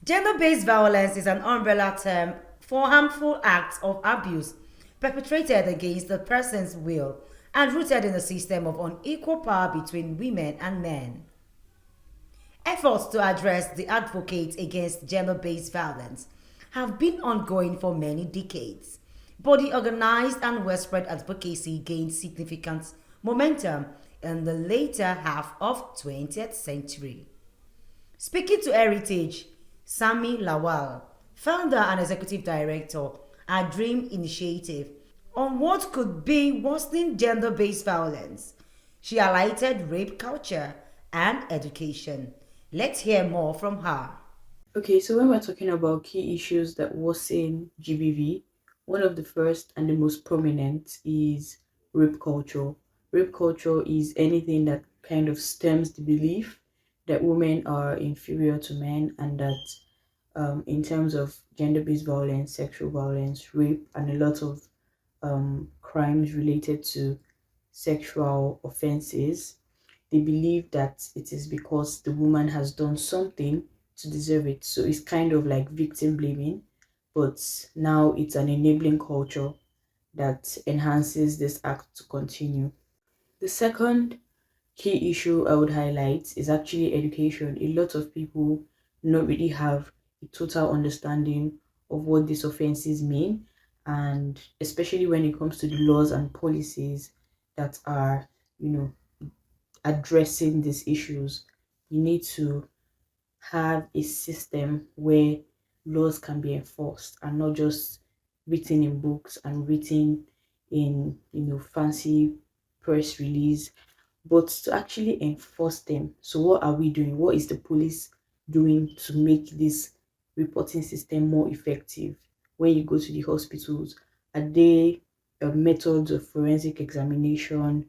Gender-based violence is an umbrella term for harmful acts of abuse perpetrated against the person's will and rooted in a system of unequal power between women and men. Efforts to address the advocates against gender-based violence have been ongoing for many decades, but the organized and widespread advocacy gained significant momentum in the later half of 20th century. Speaking to Heritage, Sami Lawal, founder and executive director at Dream Initiative, on what could be worsening gender-based violence, she highlighted rape culture and education. Let's hear more from her. Okay, so when we're talking about key issues that worsen GBV, one of the first and the most prominent is rape culture. Rape culture is anything that kind of stems the belief that women are inferior to men and that in terms of gender-based violence, sexual violence, rape, and a lot of crimes related to sexual offenses, they believe that it is because the woman has done something to deserve it. So it's kind of like victim blaming, but now it's an enabling culture that enhances this act to continue. The second key issue I would highlight is actually education. A lot of people not really have a total understanding of what these offenses mean, and especially when it comes to the laws and policies that are, you know, addressing these issues. You need to have a system where laws can be enforced and not just written in books and written in fancy press release, but to actually enforce them. So what are we doing? What is the police doing to make this reporting system more effective? When you go to the hospitals, are there methods of forensic examination?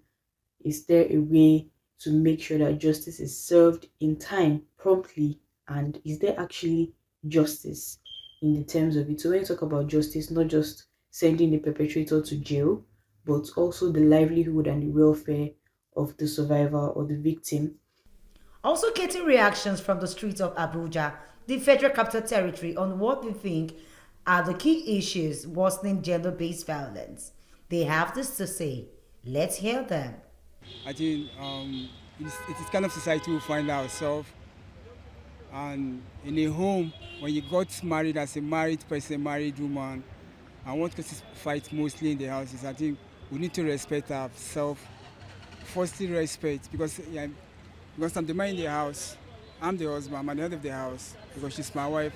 Is there a way to make sure that justice is served in time, promptly? And is there actually justice in the terms of it? So when you talk about justice, not just sending the perpetrator to jail, but also the livelihood and the welfare of the survivor or the victim. Also getting reactions from the streets of Abuja, the Federal Capital Territory, on what they think are the key issues worsening gender-based violence. They have this to say. Let's hear them. I think it is kind of society we find ourselves. And in a home, when you got married as a married person, married woman, and what causes fight mostly in the houses, I think we need to respect ourselves. Firstly, respect, because I'm the man in the house, I'm the husband, I'm at the head of the house, because she's my wife,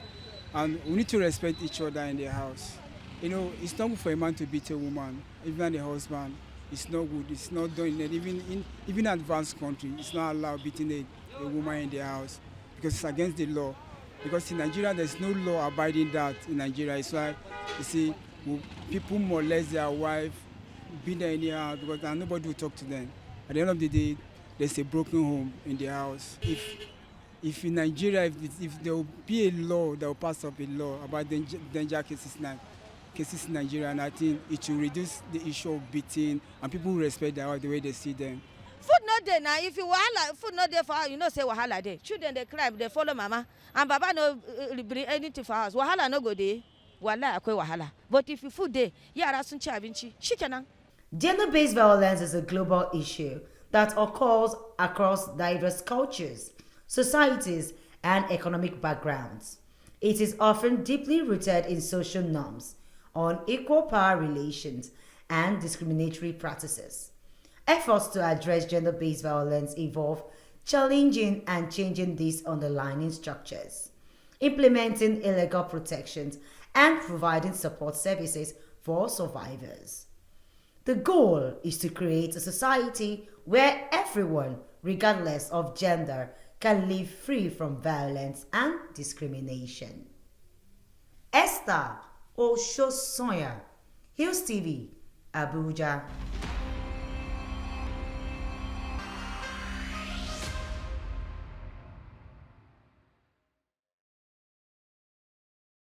and we need to respect each other in the house. You know, it's not good for a man to beat a woman, even the husband. It's not good. It's not done. Even in advanced country, it's not allowed beating a woman in the house because it's against the law. Because in Nigeria, there's no law abiding that in Nigeria. It's like, you see, people molest their wife, beat them anyhow because nobody will talk to them. At the end of the day, there's a broken home in the house. If in Nigeria, if there will be a law that will pass up a law about danger cases in Nigeria, and I think it will reduce the issue of beating and people will respect their wife the way they see them. Food no dey now. If you wahala, food no dey for house, you know say wahala dey. Children dey cry, they follow mama, and baba no bring anything for house. Wahala no go dey. Wallahi akwai wahala. But if you food dey, yara sun ci abinci, shikenan. Gender-based violence is a global issue that occurs across diverse cultures, societies, and economic backgrounds. It is often deeply rooted in social norms, unequal power relations, and discriminatory practices. Efforts to address gender-based violence involve challenging and changing these underlying structures, implementing illegal protections, and providing support services for survivors. The goal is to create a society where everyone, regardless of gender, can live free from violence and discrimination. Esther Oshosoya, Hills TV, Abuja.